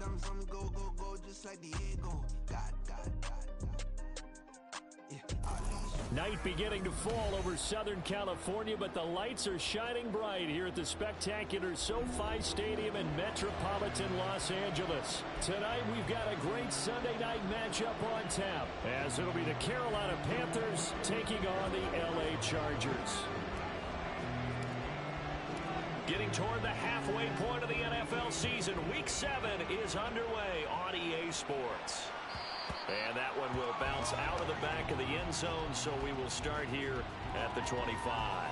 I'm go, go, go, just like Diego. God. Night beginning to fall over Southern California, but the lights are shining bright here at the spectacular SoFi Stadium in metropolitan Los Angeles. Tonight we've got a great Sunday night matchup on tap, as it'll be the Carolina Panthers taking on the LA Chargers. Getting toward the halfway point of the NFL season, Week 7 is underway on EA Sports. And that one will bounce out of the back of the end zone, so we will start here at the 25.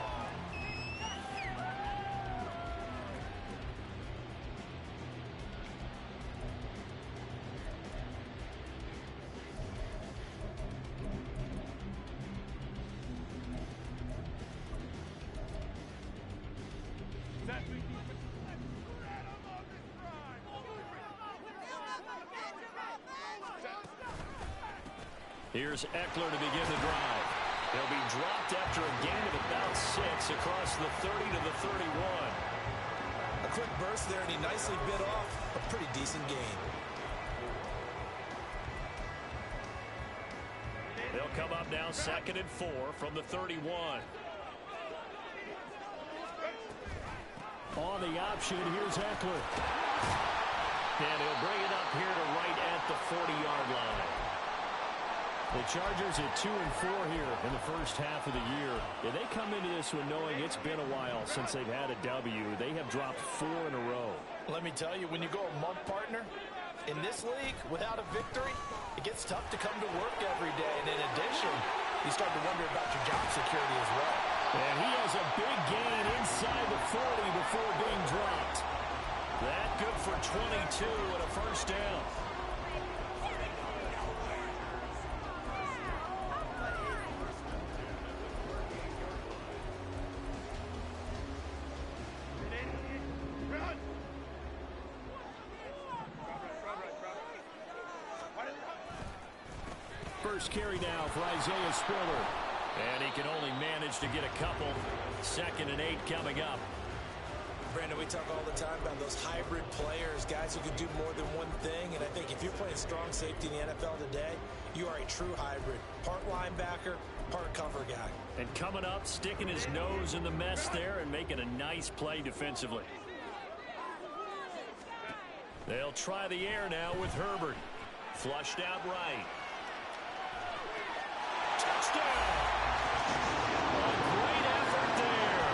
Here's Eckler to begin the drive. He'll be dropped after a gain of about 6 across the 30 to the 31. A quick burst there, and he nicely bit off a pretty decent gain. They'll come up now 2nd and 4 from the 31. On the option, here's Eckler. And he'll bring it up here to right at the 40-yard line. The Chargers at 2 and 4 here in the first half of the year. Yeah, they come into this one knowing it's been a while since they've had a W. They have dropped 4 in a row. Let me tell you, when you go a month, partner, in this league, without a victory, it gets tough to come to work every day. And in addition, you start to wonder about your job security as well. And he has a big gain inside the 40 before being dropped. That good for 22 and a first down. First carry now for Isaiah Spiller. And he can only manage to get a couple. 2nd and 8 coming up. Brandon, we talk all the time about those hybrid players, guys who can do more than one thing. And I think if you're playing strong safety in the NFL today, you are a true hybrid. Part linebacker, part cover guy. And coming up, sticking his nose in the mess there and making a nice play defensively. They'll try the air now with Herbert. Flushed out right. Touchdown! A great effort there.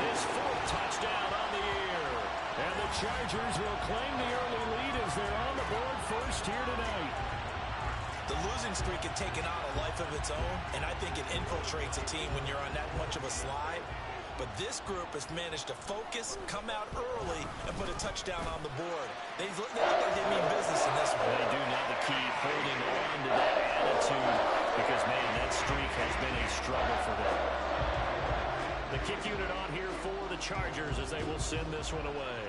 His 4th touchdown on the year. And the Chargers will claim the early lead as they're on the board first here tonight. The losing streak had taken on a life of its own, and I think it infiltrates a team when you're on that much of a slide. But this group has managed to focus, come out early, and put a touchdown on the board. They look like they mean business in this one. They do now the key, holding on to that attitude, because, man, that streak has been a struggle for them. The kick unit on here for the Chargers as they will send this one away.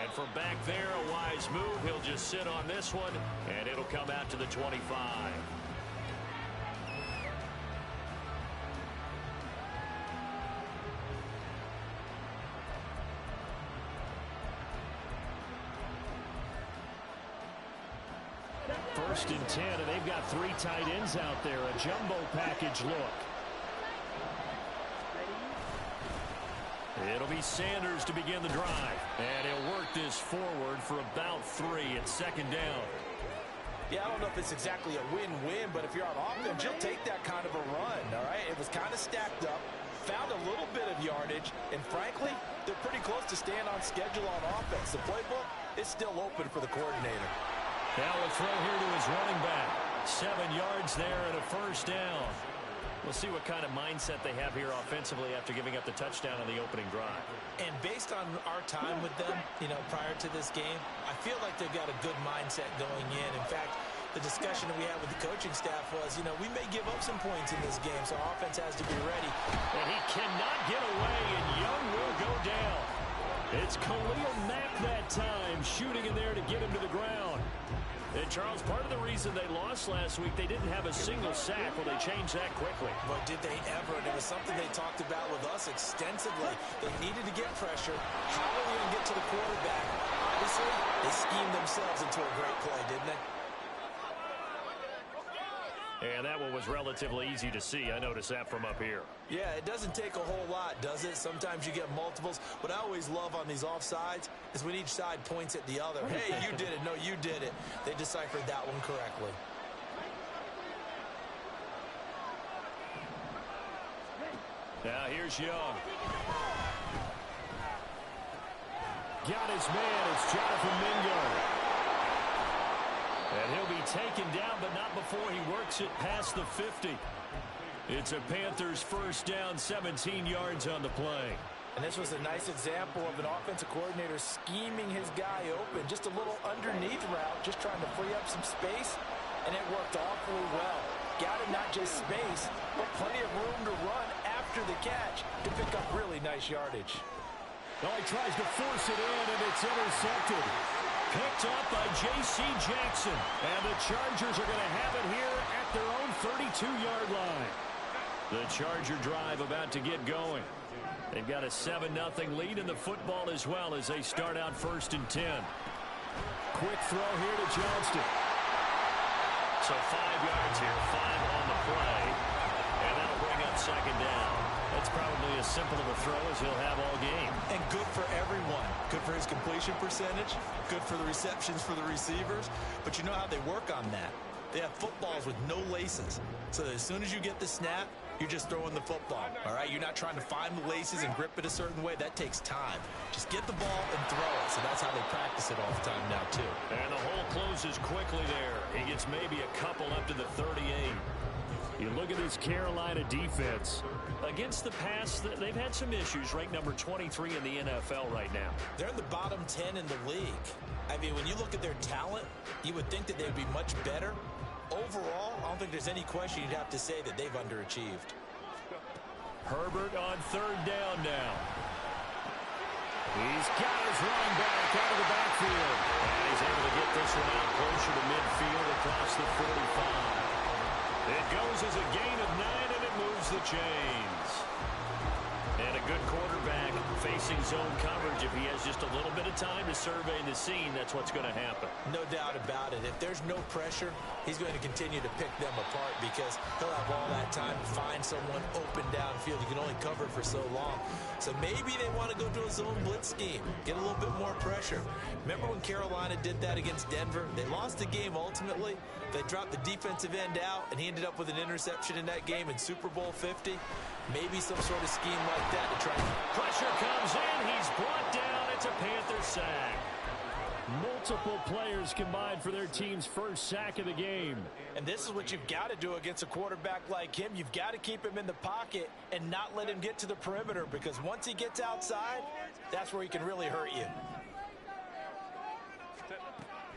And from back there, a wise move. He'll just sit on this one, and it'll come out to the 25. First and 10, and they've got 3 tight ends out there. A jumbo package look. It'll be Sanders to begin the drive. And he'll work this forward for about 3 at 2nd down. Yeah, I don't know if it's exactly a win-win, but if you're on offense, you'll take that kind of a run, all right? It was kind of stacked up, found a little bit of yardage, and frankly, they're pretty close to staying on schedule on offense. The playbook is still open for the coordinator. Now a throw here to his running back. 7 yards there and a first down. We'll see what kind of mindset they have here offensively after giving up the touchdown on the opening drive. And based on our time with them, prior to this game, I feel like they've got a good mindset going in. In fact, the discussion that we had with the coaching staff was, we may give up some points in this game, so our offense has to be ready. And he cannot get away, and Young will go down. It's Khalil Mack that time, shooting in there to get him to the ground. And Charles, part of the reason they lost last week, they didn't have a single sack. Well, they changed that quickly. But did they ever? And it was something they talked about with us extensively. They needed to get pressure. How are they going to get to the quarterback? Obviously, they schemed themselves into a great play, didn't they? And that one was relatively easy to see. I noticed that from up here. Yeah, it doesn't take a whole lot, does it? Sometimes you get multiples. What I always love on these offsides is when each side points at the other. Hey, you did it. No, you did it. They deciphered that one correctly. Now here's Young. Got his man. It's Jonathan Mingo. And he'll be taken down, but not before he works it past the 50. It's a Panthers first down, 17 yards on the play. And this was a nice example of an offensive coordinator scheming his guy open. Just a little underneath route, just trying to free up some space, and it worked awfully well. Got him not just space, but plenty of room to run after the catch to pick up really nice yardage. Well, he tries to force it in, and it's intercepted. Picked up by J.C. Jackson. And the Chargers are going to have it here at their own 32-yard line. The Charger drive about to get going. They've got a 7-0 lead in the football as well as they start out 1st and 10. Quick throw here to Johnston. So 5 yards here, 5 on the play. And that'll bring up 2nd down. That's probably as simple of a throw as he'll have all game. And good for everyone. Good for his completion percentage. Good for the receptions for the receivers. But you know how they work on that. They have footballs with no laces. So that as soon as you get the snap, you're just throwing the football. All right? You're not trying to find the laces and grip it a certain way. That takes time. Just get the ball and throw it. So that's how they practice it all the time now, too. And the hole closes quickly there. He gets maybe a couple up to the 38. You look at this Carolina defense. Against the pass, they've had some issues. Ranked number 23 in the NFL right now. They're in the bottom 10 in the league. I mean, when you look at their talent, you would think that they'd be much better. Overall, I don't think there's any question you'd have to say that they've underachieved. Herbert on 3rd down now. He's got his running back out of the backfield. And he's able to get this one out closer to midfield across the 45. It goes as a gain of 9, and it moves the chains. And a good quarterback facing zone coverage. If he has just a little bit of time to survey the scene, that's what's going to happen. No doubt about it. If there's no pressure, he's going to continue to pick them apart because he'll have all that time to find someone open downfield. You can only cover for so long. So maybe they want to go to a zone blitz scheme, get a little bit more pressure. Remember when Carolina did that against Denver? They lost the game ultimately. They dropped the defensive end out, and he ended up with an interception in that game in Super Bowl 50. Maybe some sort of scheme like that to try. Pressure comes in. He's brought down. It's a Panther sack. Multiple players combined for their team's first sack of the game. And this is what you've got to do against a quarterback like him. You've got to keep him in the pocket and not let him get to the perimeter, because once he gets outside, that's where he can really hurt you.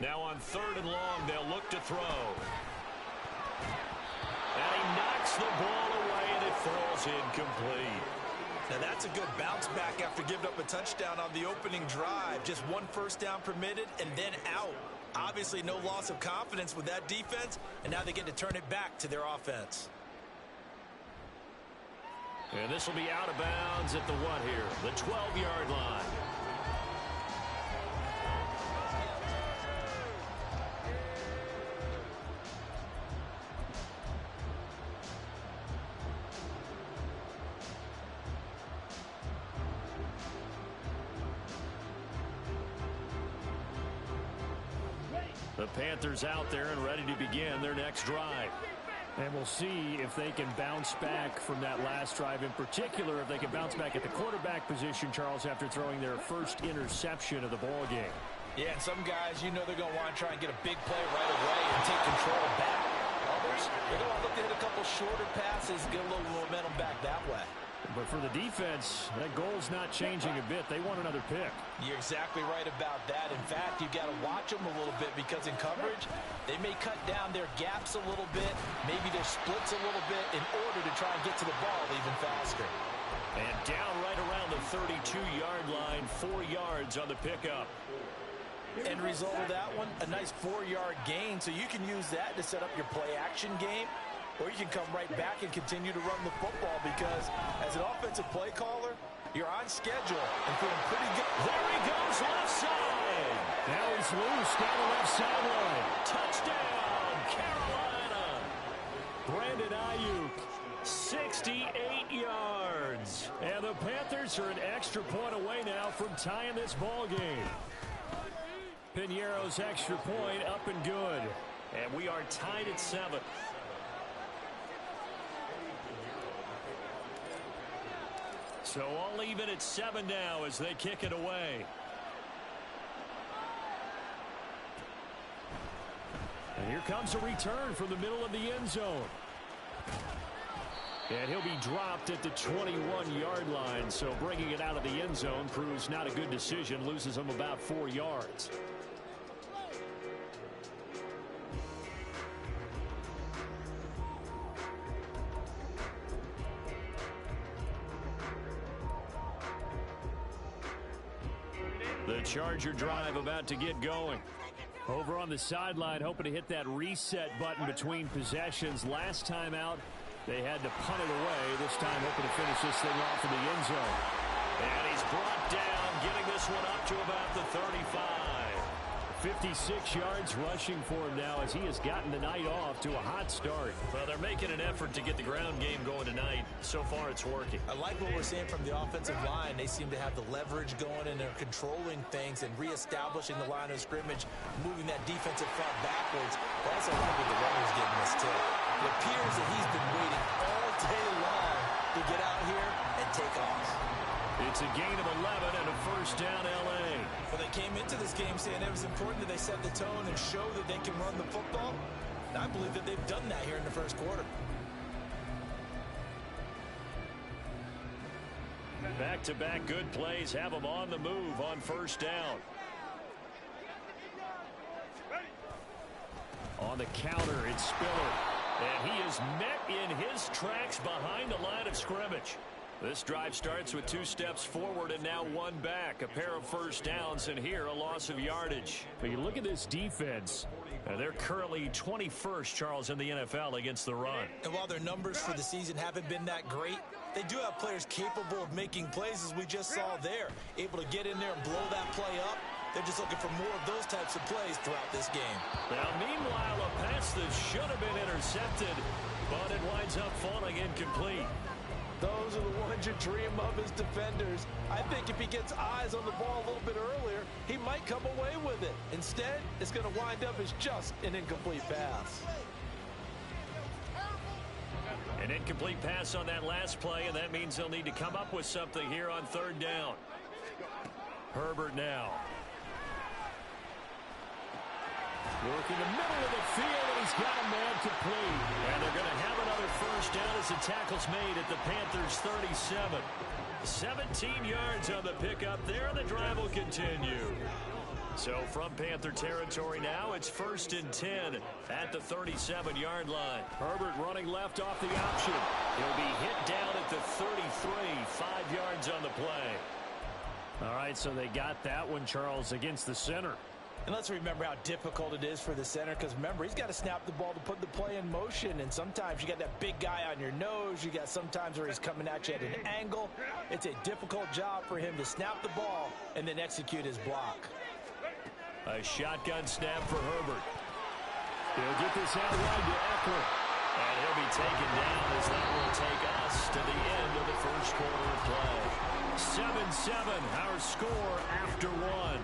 Now on 3rd and long, they'll look to throw. And he knocks the ball away, and it falls incomplete. Now that's a good bounce back after giving up a touchdown on the opening drive. Just 1 first down permitted and then out. Obviously no loss of confidence with that defense, and now they get to turn it back to their offense. And this will be out of bounds at the what here? The 12-yard line. The Panthers out there and ready to begin their next drive. And we'll see if they can bounce back from that last drive. In particular, if they can bounce back at the quarterback position, Charles, after throwing their first interception of the ball game. Yeah, and some guys, you know they're going to want to try and get a big play right away and take control back. Others, they're going to look to hit a couple shorter passes, get a little momentum back that way. But for the defense, that goal's not changing a bit. They want another pick. You're exactly right about that. In fact, you've got to watch them a little bit, because in coverage, they may cut down their gaps a little bit, maybe their splits a little bit, in order to try and get to the ball even faster. And down right around the 32-yard line, 4 yards on the pickup. End result of that one, a nice 4-yard gain, so you can use that to set up your play-action game, or you can come right back and continue to run the football because as an offensive play caller, you're on schedule and feeling pretty good. There he goes, left side. Now he's loose down the left sideline. Touchdown, Carolina. Brandon Ayuk, 68 yards. And the Panthers are an extra point away now from tying this ball game. Piñeiro's extra point up and good. And we are tied at 7. So all even at 7 now as they kick it away. And here comes a return from the middle of the end zone. And he'll be dropped at the 21-yard line. So bringing it out of the end zone proves not a good decision. Loses him about 4 yards. The Charger drive about to get going. Over on the sideline, hoping to hit that reset button between possessions. Last time out, they had to punt it away. This time, hoping to finish this thing off in the end zone. And he's brought down, getting this one up to about the 35. 56 yards rushing for him now as he has gotten the night off to a hot start. Well, they're making an effort to get the ground game going tonight. So far, it's working. I like what we're seeing from the offensive line. They seem to have the leverage going, and they're controlling things and reestablishing the line of scrimmage, moving that defensive front backwards. But also, I like what the runner's getting this tip. It appears that he's been waiting all day long to get out here and take off. It's a gain of 11 and a first down, L.A. Well, they came into this game saying it was important that they set the tone and show that they can run the football. And I believe that they've done that here in the first quarter. Back-to-back good plays have them on the move on first down. On the counter, it's Spiller. And he is met in his tracks behind the line of scrimmage. This drive starts with 2 steps forward and now 1 back. A pair of first downs, and here a loss of yardage. But you look at this defense. They're currently 21st, Charles, in the NFL against the run. And while their numbers for the season haven't been that great, they do have players capable of making plays, as we just saw there. Able to get in there and blow that play up. They're just looking for more of those types of plays throughout this game. Now, meanwhile, a pass that should have been intercepted, but it winds up falling incomplete. Those are the ones you dream of as defenders. I think if he gets eyes on the ball a little bit earlier, he might come away with it. Instead, it's going to wind up as just an incomplete pass. An incomplete pass on that last play, and that means they'll need to come up with something here on third down. Herbert now. Working the middle of the field, and he's got a man complete. And they're going to have another first down as the tackle's made at the Panthers' 37. 17 yards on the pickup there, and the drive will continue. So from Panther territory now, it's 1st and 10 at the 37-yard line. Herbert running left off the option. He'll be hit down at the 33, 5 yards on the play. All right, so they got that one, Charles, against the center. And let's remember how difficult it is for the center, because remember, he's got to snap the ball to put the play in motion, and sometimes you got that big guy on your nose. You got sometimes where he's coming at you at an angle. It's a difficult job for him to snap the ball and then execute his block. A shotgun snap for Herbert. He'll get this out wide to Eckler. And he'll be taken down as that will take us to the end of the first quarter of play. 7-7, our score after 1.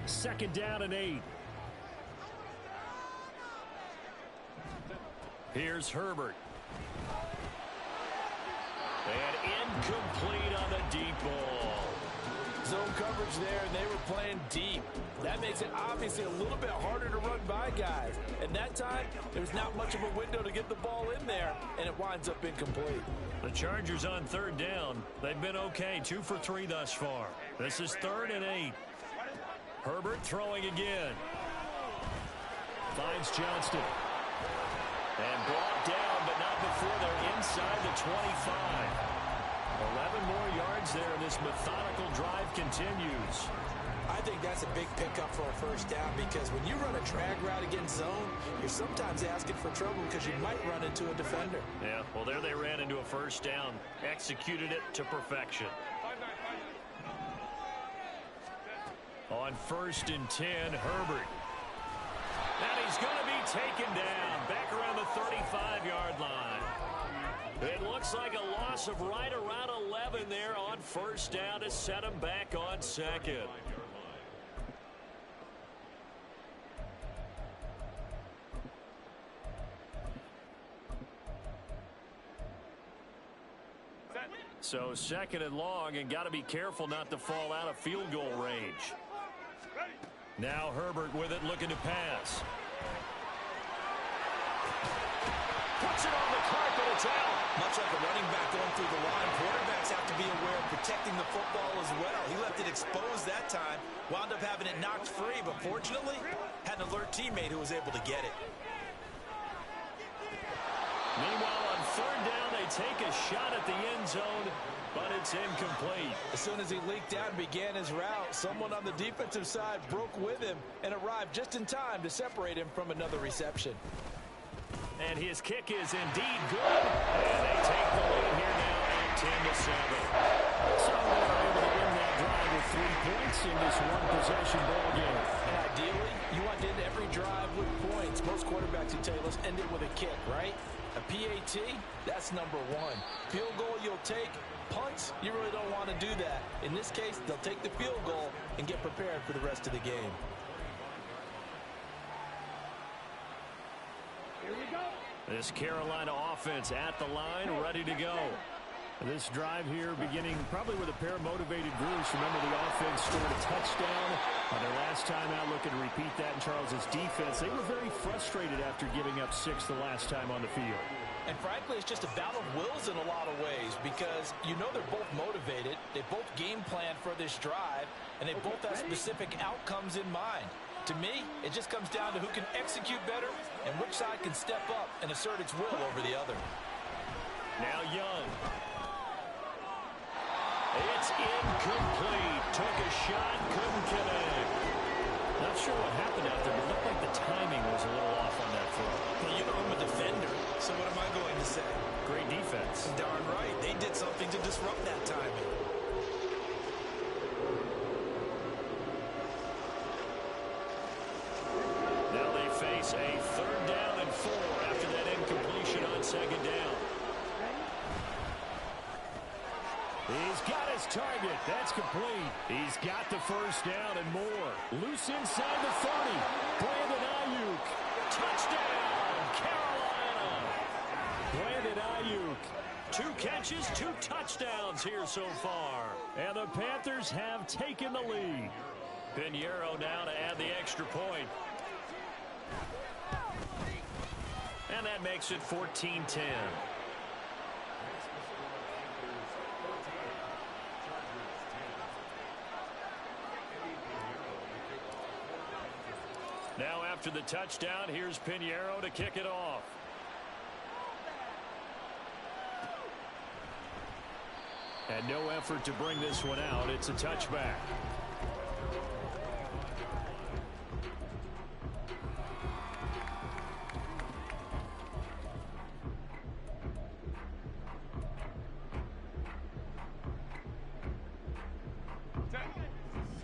Second down and 8. Here's Herbert. And incomplete on the deep ball. Zone coverage there, and they were playing deep. That makes it obviously a little bit harder to run by guys. And that time, there's not much of a window to get the ball in there, and it winds up incomplete. The Chargers on third down. They've been okay, 2 for 3 thus far. This is 3rd and 8. Herbert throwing again. Finds Johnston. And brought down, but not before they're inside the 25. 11 more yards there, and this methodical drive continues. I think that's a big pickup for a first down, because when you run a drag route against zone, you're sometimes asking for trouble because you might run into a defender. Yeah, well, there they ran into a first down. Executed it to perfection. On 1st and 10, Herbert. And he's going to be taken down back around the 35-yard line. It looks like a loss of right around 11 there on first down to set him back on 2nd. So 2nd and long, and got to be careful not to fall out of field goal range. Now Herbert with it, looking to pass. Puts it on the carpet, it's out. Much like a running back going through the line, quarterbacks have to be aware of protecting the football as well. He left it exposed that time, wound up having it knocked free, but fortunately, had an alert teammate who was able to get it. Meanwhile, on 3rd down, they take a shot at the end zone, but it's incomplete. As soon as he leaked out and began his route, someone on the defensive side broke with him and arrived just in time to separate him from another reception. And his kick is indeed good. And they take the lead here now at 10-7. So they're able to win that drive with 3 points in this one-possession ball game. And ideally, you want to end every drive with points. Most quarterbacks who tell us end it with a kick, right? A PAT, that's number 1. Field goal you'll take. Punts, you really don't want to do that. In this case, they'll take the field goal and get prepared for the rest of the game. Here we go. This Carolina offense at the line, ready to go. This drive here beginning probably with a pair of motivated groups. Remember, the offense scored a touchdown on their last time out. Looking to repeat that in Charles's defense. They were very frustrated after giving up 6 the last time on the field. And frankly, it's just a battle of wills in a lot of ways, because you know they're both motivated. They both game plan for this drive, and they both have specific outcomes in mind. To me, it just comes down to who can execute better and which side can step up and assert its will over the other. Now Young. It's incomplete. Took a shot, couldn't connect. Not sure what happened out there, but it looked like the timing was a little off on that throw. Well, you know I'm a defender, so what am I going to say? Great defense. Darn right. They did something to disrupt that timing. Now they face a 3rd down and 4 after that incompletion on 2nd down. He's got his target. That's complete. He's got the first down and more. Loose inside the 30. Brandon Ayuk. Touchdown, Carolina. Brandon Ayuk. 2 catches, 2 touchdowns here so far. And the Panthers have taken the lead. Pinheiro now to add the extra point. And that makes it 14-10. Now after the touchdown, here's Pinheiro to kick it off. And no effort to bring this one out. It's a touchback.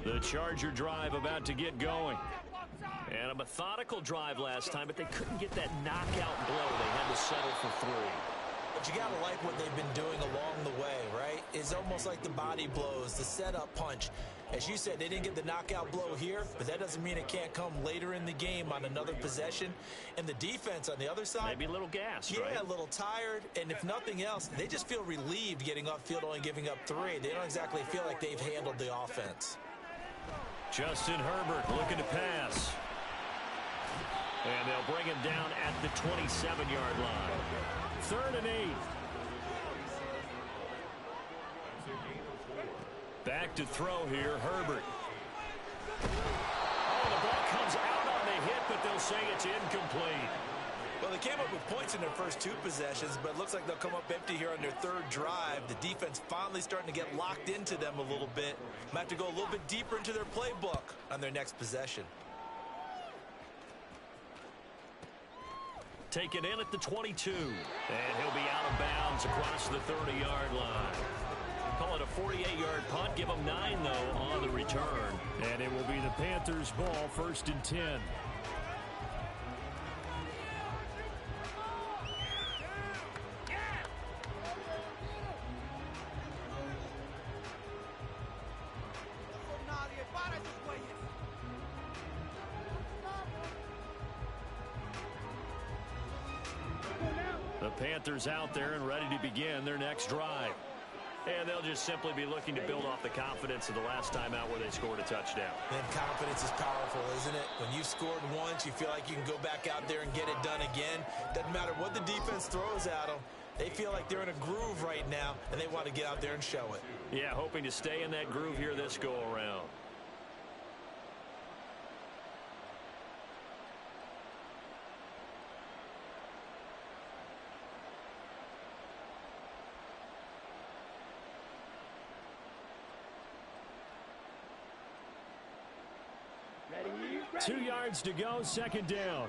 The Charger drive about to get going. And a methodical drive last time, but they couldn't get that knockout blow. They had to settle for 3. But you got to like what they've been doing along the way, right? It's almost like the body blows, the setup punch. As you said, they didn't get the knockout blow here, but that doesn't mean it can't come later in the game on another possession. And the defense on the other side, maybe a little gassed, right? Yeah, a little tired. And if nothing else, they just feel relieved getting upfield, only giving up 3. They don't exactly feel like they've handled the offense. Justin Herbert looking to pass. And they'll bring him down at the 27-yard line. 3rd and 8. Back to throw here, Herbert. Oh, the ball comes out on the hit, but they'll say it's incomplete. Well, they came up with points in their first 2 possessions, but it looks like they'll come up empty here on their 3rd drive. The defense finally starting to get locked into them a little bit. Might have to go a little bit deeper into their playbook on their next possession. Taken in at the 22. And he'll be out of bounds across the 30-yard line. Call it a 48-yard punt. Give them 9, though, on the return. And it will be the Panthers' ball, 1st and 10. The Panthers out there and ready to begin their next drive. And they'll just simply be looking to build off the confidence of the last time out where they scored a touchdown. And confidence is powerful, isn't it? When you've scored once, you feel like you can go back out there and get it done again. Doesn't matter what the defense throws at them. They feel like they're in a groove right now, and they want to get out there and show it. Yeah, hoping to stay in that groove here this go-around. Ready. 2 yards to go, 2nd down.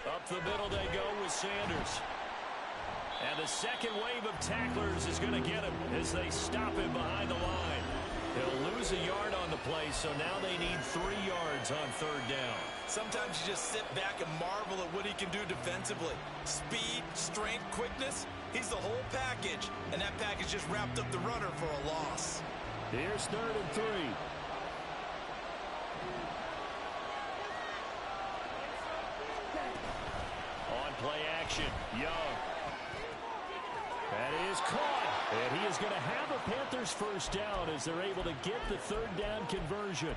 Up the middle they go with Sanders. And the second wave of tacklers is going to get him as they stop him behind the line. He'll lose a yard on the play, so now they need 3 yards on 3rd down. Sometimes you just sit back and marvel at what he can do defensively. Speed, strength, quickness, he's the whole package. And that package just wrapped up the runner for a loss. Here's 3rd and 3. On play action, Young. That is caught. And he is going to have a Panthers 1st down as they're able to get the 3rd down conversion.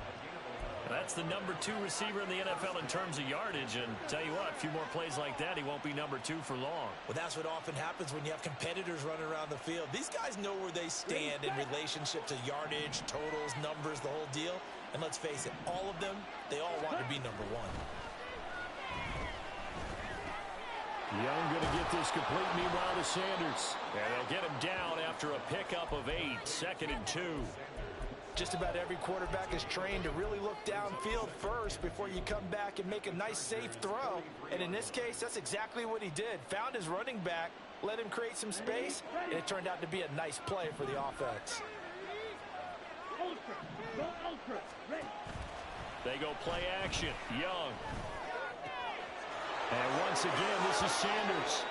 That's the number 2 receiver in the NFL in terms of yardage. And tell you what, a few more plays like that, he won't be number 2 for long. Well, that's what often happens when you have competitors running around the field. These guys know where they stand in relationship to yardage, totals, numbers, the whole deal. And let's face it, all of them, they all want to be number 1. Young going to get this complete, meanwhile, to Sanders. And they'll get him down after a pickup of 8, 2nd and 2. Just about every quarterback is trained to really look downfield first before you come back and make a nice, safe throw. And in this case, that's exactly what he did. Found his running back, let him create some space, and it turned out to be a nice play for the offense. They go play action. Young. And once again, this is Sanders.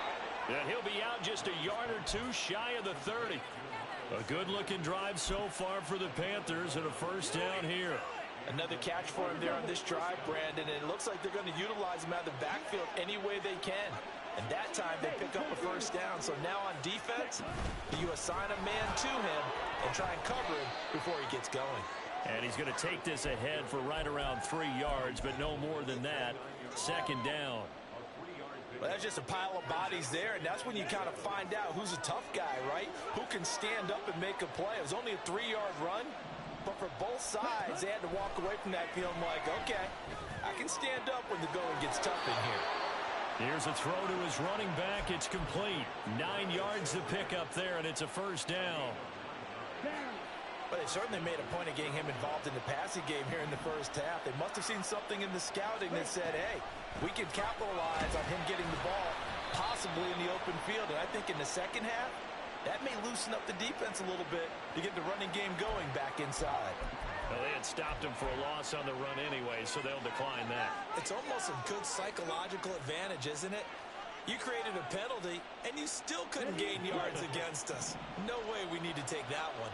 And he'll be out just a yard or 2 shy of the 30. A good-looking drive so far for the Panthers and a 1st down here. Another catch for him there on this drive, Brandon, and it looks like they're going to utilize him out of the backfield any way they can. And that time they pick up a 1st down. So now on defense, you assign a man to him and try and cover him before he gets going. And he's going to take this ahead for right around 3 yards, but no more than that. 2nd down. Well, that's just a pile of bodies there, and that's when you kind of find out who's a tough guy, right? Who can stand up and make a play. It was only a 3-yard run, but for both sides, they had to walk away from that feeling like, okay, I can stand up when the going gets tough in here. Here's a throw to his running back. It's complete. 9 yards to pick up there, and it's a 1st down. But they certainly made a point of getting him involved in the passing game here in the 1st half. They must have seen something in the scouting that said, hey, we can capitalize on him getting the ball possibly in the open field. And I think in the 2nd half, that may loosen up the defense a little bit to get the running game going back inside. Well, they that stopped them for a loss on the run anyway, so they'll decline that. It's almost a good psychological advantage, isn't it? You created a penalty, and you still couldn't gain yards against us. No way we need to take that one.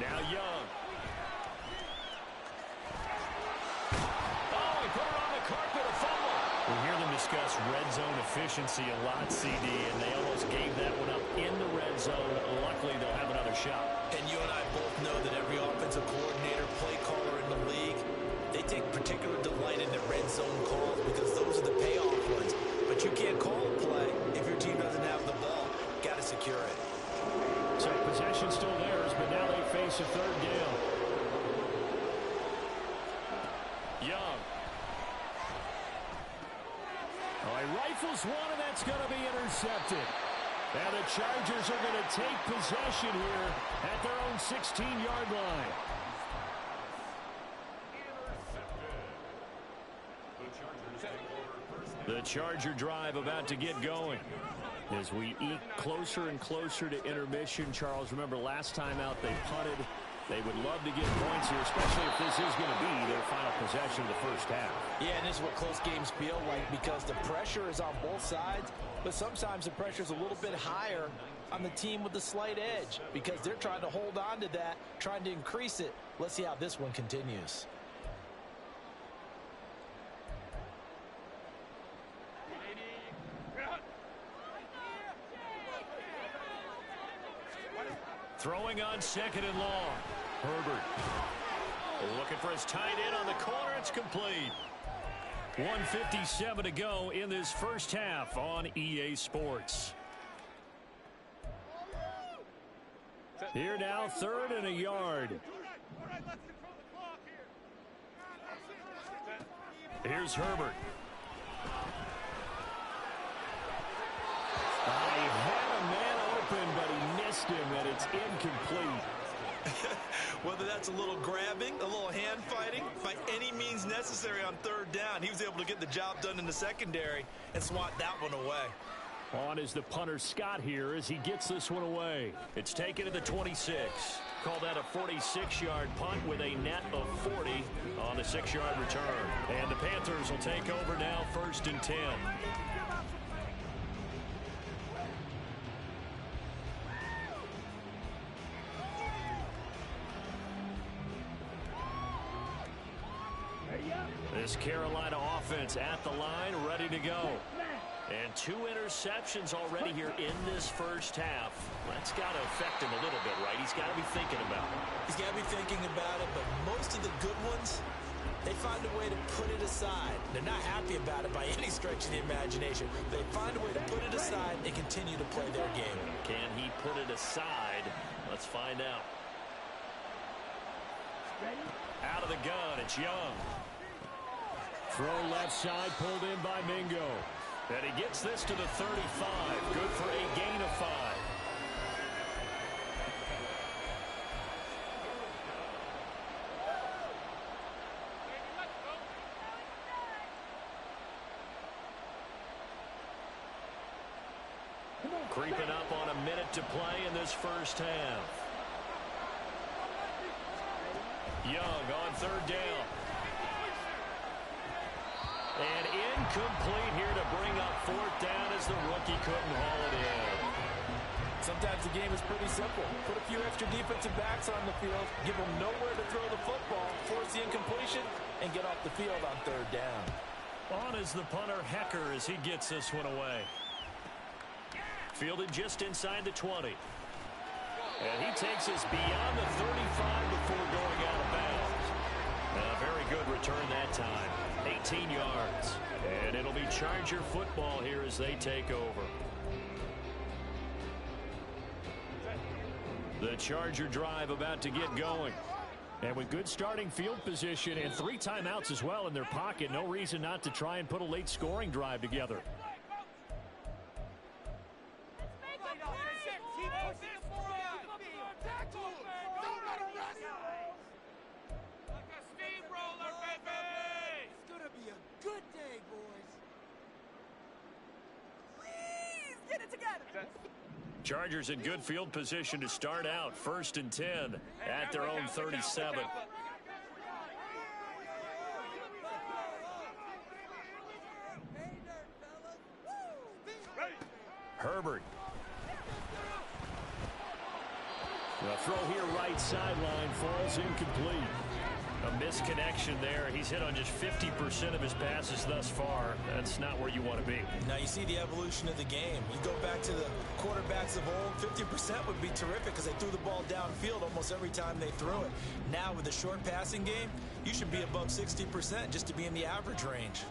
Now Young. Oh, he put it on the carpet, a fumble. We hear them discuss red zone efficiency a lot, CD, and they almost gave that one up in the red zone. Luckily, they'll have another shot. And you and I both know that every offensive coordinator, play caller in the league, they take particular delight in the red zone calls because those are the payoff ones. But you can't call a play if your team doesn't have the ball. Got to secure it. So possession still theirs, but now they face a third down. Young. Oh, he rifles one, and that's going to be intercepted. And the Chargers are going to take possession here at their own 16-yard line. The Charger drive about to get going. As we eke closer and closer to intermission, Charles, remember last time out they punted. They would love to get points here, especially if this is going to be their final possession of the first half. Yeah, and this is what close games feel like because the pressure is on both sides, but sometimes the pressure is a little bit higher on the team with the slight edge because they're trying to hold on to that, trying to increase it. Let's see how this one continues. Throwing on second and long. Herbert looking for his tight end on the corner. It's complete. 1:57 to go in this first half on EA Sports. Here now, 3rd and a yard. Here's Herbert. He had a man open, but he missed him, and it's incomplete. Whether that's a little grabbing, a little hand fighting, by any means necessary on 3rd down, he was able to get the job done in the secondary and swat that one away. On is the punter Scott here as he gets this one away. It's taken to the 26. Call that a 46-yard punt with a net of 40 on the 6-yard return. And the Panthers will take over now, 1st and 10. This Carolina offense at the line, ready to go. And 2 interceptions already here in this first half. That's got to affect him a little bit, right? He's got to be thinking about it. He's got to be thinking about it, but most of the good ones, they find a way to put it aside. They're not happy about it by any stretch of the imagination. They find a way to put it aside and continue to play their game. Can he put it aside? Let's find out. Out of the gun, it's Young. Throw left side, pulled in by Mingo. And he gets this to the 35. Good for a gain of 5. Creeping up on a minute to play in this first half. Young on 3rd down. And incomplete here to bring up 4th down as the rookie couldn't haul it in. Sometimes the game is pretty simple. Put a few extra defensive backs on the field, give them nowhere to throw the football, force the incompletion, and get off the field on 3rd down. On is the punter Hecker as he gets this one away. Fielded just inside the 20. And he takes us beyond the 35 before going out of bounds. A very good return that time. 18 yards. And it'll be Charger football here as they take over. The Charger drive about to get going. And with good starting field position and 3 timeouts as well in their pocket, no reason not to try and put a late scoring drive together. Chargers in good field position to start out. 1st and 10 at their own 37. Herbert. The throw here right sideline falls incomplete. A misconnection there. He's hit on just 50% of his passes thus far. That's not where you want to be. Now you see the evolution of the game. You go back to the quarterbacks of old, 50% would be terrific because they threw the ball downfield almost every time they threw it. Now with the short passing game, you should be above 60% just to be in the average range.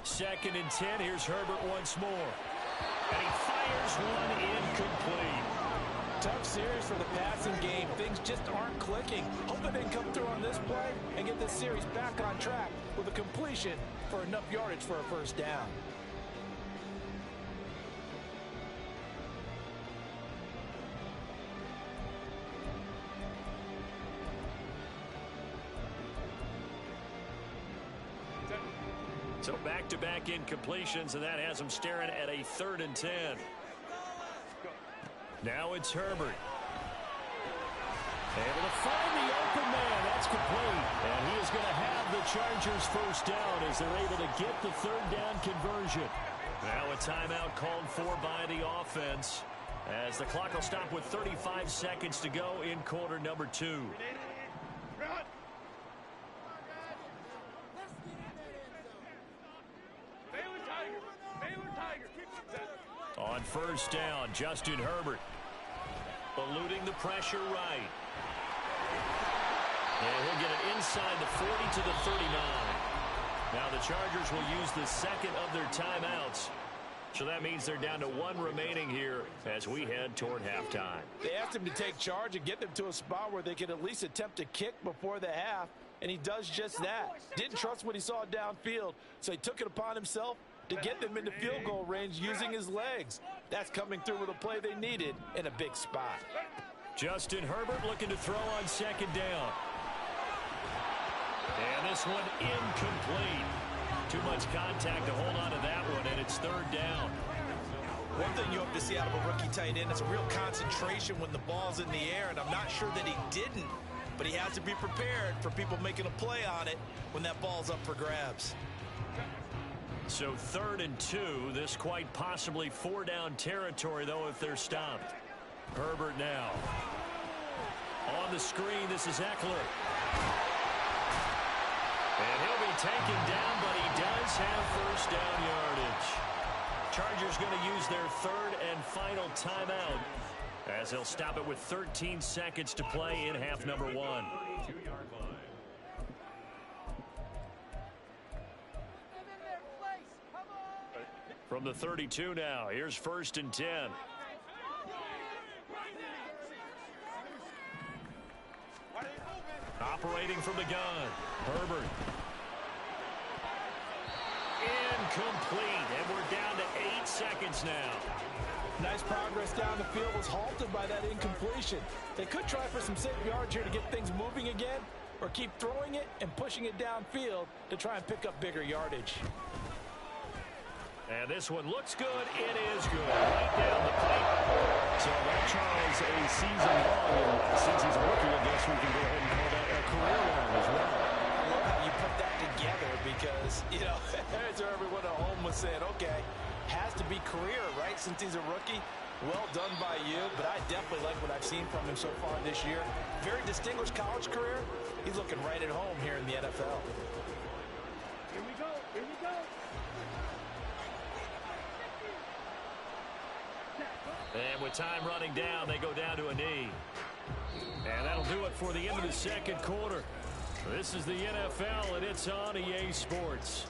Second and 10. Here's Herbert once more. And he fires one incomplete. Tough series for the passing game. Things just aren't clicking. Hope they can come through on this play and get this series back on track with a completion for enough yardage for a first down. So back-to-back incompletions, and that has him staring at a 3rd and 10. Now it's Herbert. Able to find the open man. That's complete. And he is going to have the Chargers first down as they're able to get the 3rd down conversion. Now a timeout called for by the offense as the clock will stop with 35 seconds to go in quarter number 2. On first down, Justin Herbert eluding the pressure right. And he'll get it inside the 40 to the 39. Now the Chargers will use the second of their timeouts. So that means they're down to 1 remaining here as we head toward halftime. They asked him to take charge and get them to a spot where they could at least attempt a kick before the half, and he does just that. Didn't trust what he saw downfield, so he took it upon himself to get them into field goal range using his legs. That's coming through with a play they needed in a big spot. Justin Herbert looking to throw on second down. And this one incomplete. Too much contact to hold on to that one, and it's 3rd down. One thing you hope to see out of a rookie tight end is a real concentration when the ball's in the air, and I'm not sure that he didn't, but he has to be prepared for people making a play on it when that ball's up for grabs. So 3rd and 2. This quite possibly 4-down territory, though, if they're stopped. Herbert now. On the screen, this is Eckler. And he'll be taken down, but he does have first down yardage. Chargers going to use their 3rd and final timeout as they'll stop it with 13 seconds to play in half number 1. From the 32 now, here's 1st and 10. Operating from the gun, Herbert. Incomplete, and we're down to 8 seconds now. Nice progress down the field was halted by that incompletion. They could try for some safe yards here to get things moving again, or keep throwing it and pushing it downfield to try and pick up bigger yardage. And this one looks good. It is good. Right down the pipe. So that Charles a season long. And since he's a rookie, I guess we can go ahead and call that a career long as well. I love how you put that together because, you know, as everyone at home was saying, okay, has to be career, right? Since he's a rookie, well done by you. But I definitely like what I've seen from him so far this year. Very distinguished college career. He's looking right at home here in the NFL. Here we go. Here we go. And with time running down, they go down to a knee. And that'll do it for the end of the second quarter. This is the NFL, and it's on EA Sports.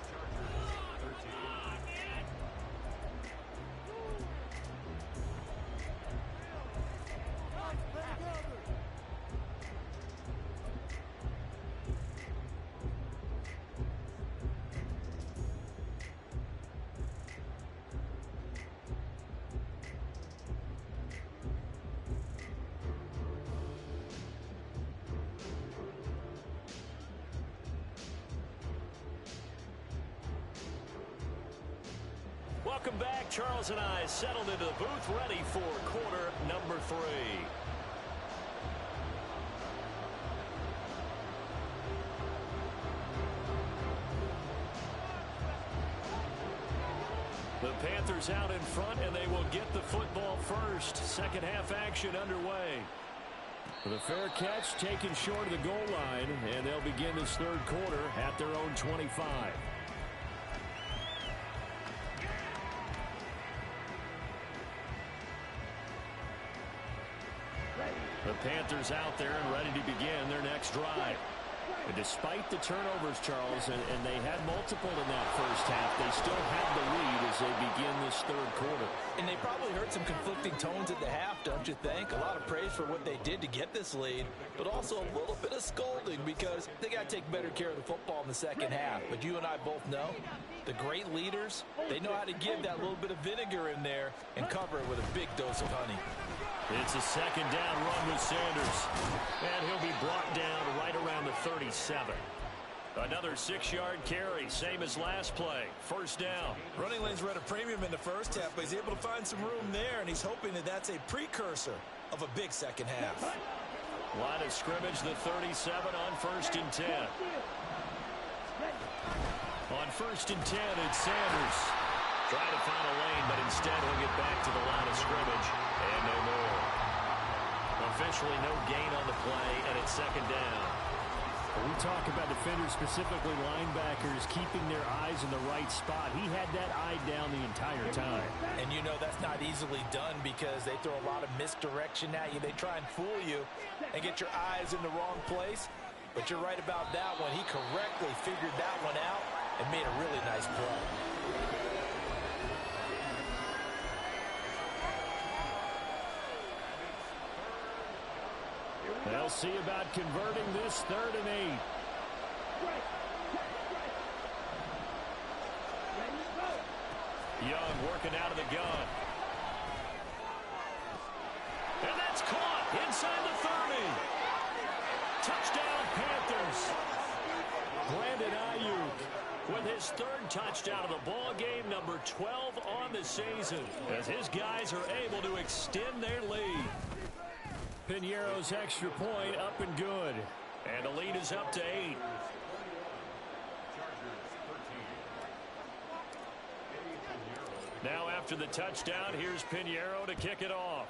Welcome back. Charles and I settled into the booth, ready for quarter number 3. The Panthers out in front, and they will get the football first. Second half action underway. The fair catch taken short of the goal line, and they'll begin this third quarter at their own 25. The Panthers out there and ready to begin their next drive. And despite the turnovers, Charles, and they had multiple in that first half, they still have the lead as they begin this third quarter. And they probably heard some conflicting tones at the half, don't you think? A lot of praise for what they did to get this lead, but also a little bit of scolding because they got to take better care of the football in the second half. But you and I both know the great leaders, they know how to give that little bit of vinegar in there and cover it with a big dose of honey. It's a second down run with Sanders. And he'll be brought down right around the 37. Another 6-yard carry, same as last play. First down. Running lanes were at a premium in the first half, but he's able to find some room there, and he's hoping that that's a precursor of a big second half. Line of scrimmage, the 37 on 1st and 10. On 1st and 10, it's Sanders. Trying to find a lane, but instead he'll get back to the line of scrimmage. And no more. Officially no gain on the play, and it's second down. When we talk about defenders, specifically linebackers, keeping their eyes in the right spot, he had that eye down the entire time. And you know that's not easily done because they throw a lot of misdirection at you. They try and fool you and get your eyes in the wrong place. But you're right about that one. He correctly figured that one out and made a really nice play. They'll see about converting this 3rd and 8. Young working out of the gun. And that's caught inside the 30. Touchdown, Panthers. Brandon Ayuk with his 3rd touchdown of the ball game, number 12 on the season, as his guys are able to extend their lead. Piñeiro's extra point up and good. And the lead is up to 8. Now after the touchdown, here's Piñeiro to kick it off.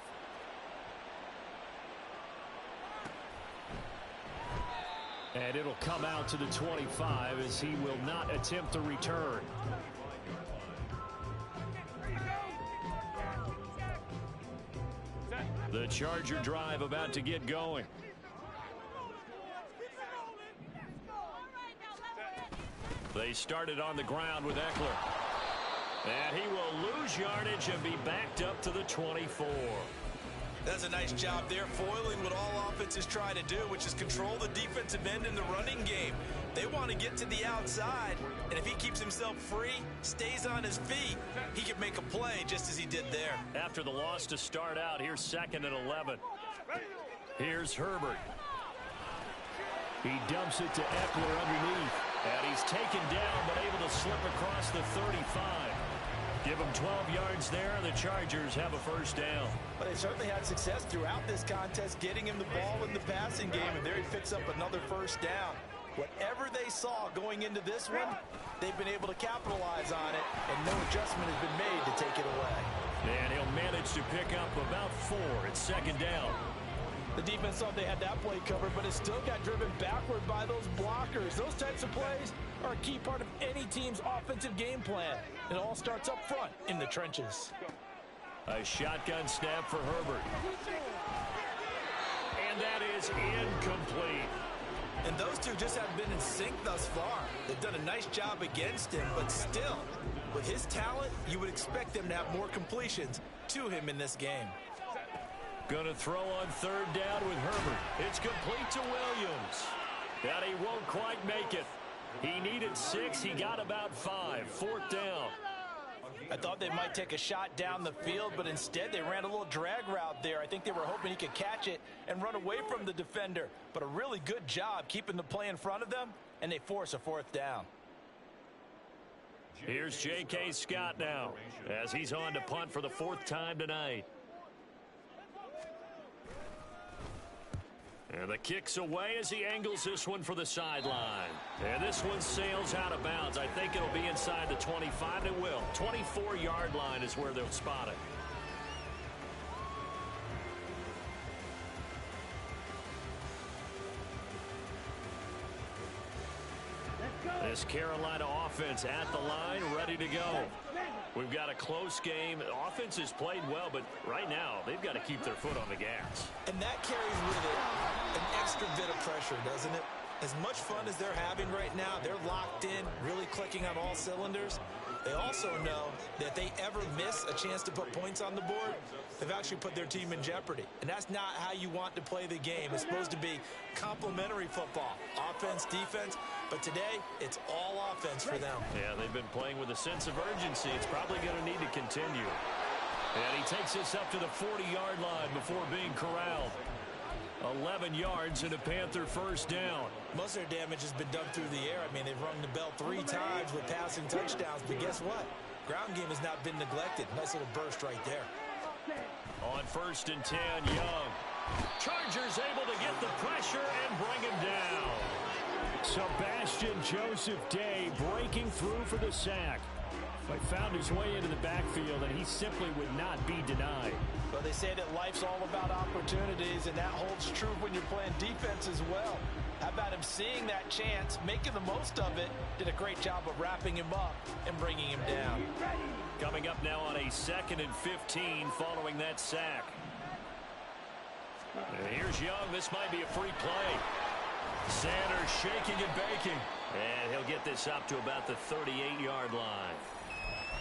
And it'll come out to the 25 as he will not attempt to return. The Charger drive about to get going. They started on the ground with Eckler. And he will lose yardage and be backed up to the 24. That's a nice job there, foiling what all offenses try to do, which is control the defensive end in the running game. They want to get to the outside, and if he keeps himself free, stays on his feet, he can make a play just as he did there. After the loss to start out, here's 2nd and 11. Here's Herbert. He dumps it to Eckler underneath, and he's taken down but able to slip across the 35. Give him 12 yards there, and the Chargers have a first down. But they certainly had success throughout this contest, getting him the ball in the passing game, and there he picks up another first down. Whatever they saw going into this one, they've been able to capitalize on it, and no adjustment has been made to take it away. And he'll manage to pick up about 4. It's 2nd down. The defense thought they had that play covered, but it still got driven backward by those blockers. Those types of plays are a key part of any team's offensive game plan. It all starts up front in the trenches. A shotgun snap for Herbert. And that is incomplete. And those two just haven't been in sync thus far. They've done a nice job against him, but still, with his talent, you would expect them to have more completions to him in this game. Going to throw on 3rd down with Herbert. It's complete to Williams. And he won't quite make it. He needed 6. He got about 5. 4th down. I thought they might take a shot down the field, but instead they ran a little drag route there. I think they were hoping he could catch it and run away from the defender. But a really good job keeping the play in front of them, and they force a 4th down. Here's J.K. Scott now as he's on to punt for the 4th time tonight. And the kick's away as he angles this one for the sideline. And this one sails out of bounds. I think it'll be inside the 25. It will. 24-yard line is where they'll spot it. This Carolina offense at the line, ready to go. We've got a close game. The offense has played well, but right now they've got to keep their foot on the gas. And that carries with it an extra bit of pressure, doesn't it? As much fun as they're having right now, they're locked in, really clicking on all cylinders. They also know that if they ever miss a chance to put points on the board, they've actually put their team in jeopardy. And that's not how you want to play the game. It's supposed to be complementary football, offense, defense. But today, it's all offense for them. Yeah, they've been playing with a sense of urgency. It's probably going to need to continue. And he takes this up to the 40-yard line before being corralled. 11 yards and a Panther first down. Most of their damage has been done through the air. I mean, they've rung the bell 3 times with passing touchdowns. But guess what? Ground game has not been neglected. Nice little burst right there. On 1st and 10, Young. Chargers able to get the pressure and bring him down. Sebastian Joseph Day breaking through for the sack. But found his way into the backfield, and he simply would not be denied. Well, they say that life's all about opportunities, and that holds true when you're playing defense as well. How about him seeing that chance, making the most of it, did a great job of wrapping him up and bringing him down. Coming up now on a 2nd and 15 following that sack. And here's Young. This might be a free play. Sanders shaking and baking. And he'll get this up to about the 38-yard line.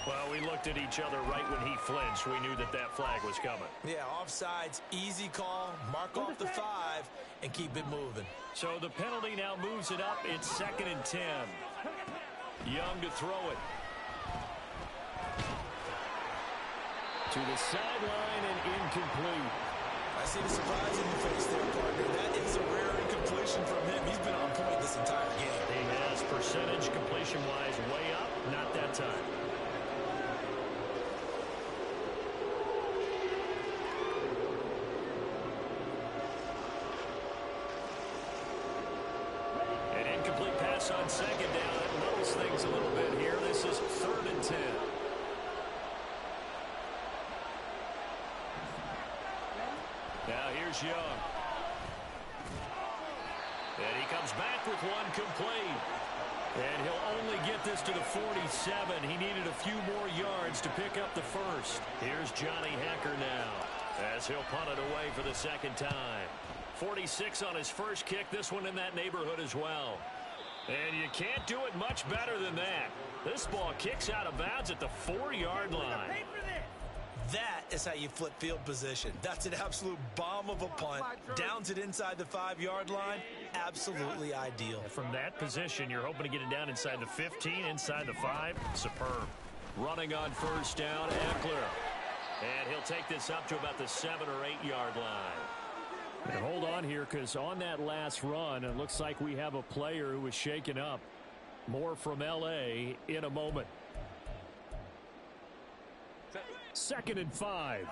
Well, we looked at each other right when he flinched. We knew that that flag was coming. Yeah, offsides, easy call, mark off the 5, and keep it moving. So the penalty now moves it up. It's 2nd and 10. Young to throw it. To the sideline and incomplete. I see the surprise in your face there, partner. That is a rare incompletion from him. He's been on point this entire game. He has percentage completion-wise way up. Not that time. An incomplete pass on 2nd down. That levels things a little bit here. This is 3rd and 10. Now here's Young. And he comes back with one complete. And he'll only get this to the 47. He needed a few more yards to pick up the first. Here's Johnny Hecker now as he'll punt it away for the 2nd time. 46 on his first kick. This one in that neighborhood as well. And you can't do it much better than that. This ball kicks out of bounds at the 4-yard line. That is how you flip field position. That's an absolute bomb of a punt. Downs it inside the 5-yard line. Absolutely ideal. From that position, you're hoping to get it down inside the 15, inside the 5. Superb. Running on 1st down, Eckler. And he'll take this up to about the 7 or 8-yard line. And hold on here, because on that last run, it looks like we have a player who was shaken up. More from L.A. in a moment. 2nd and 5.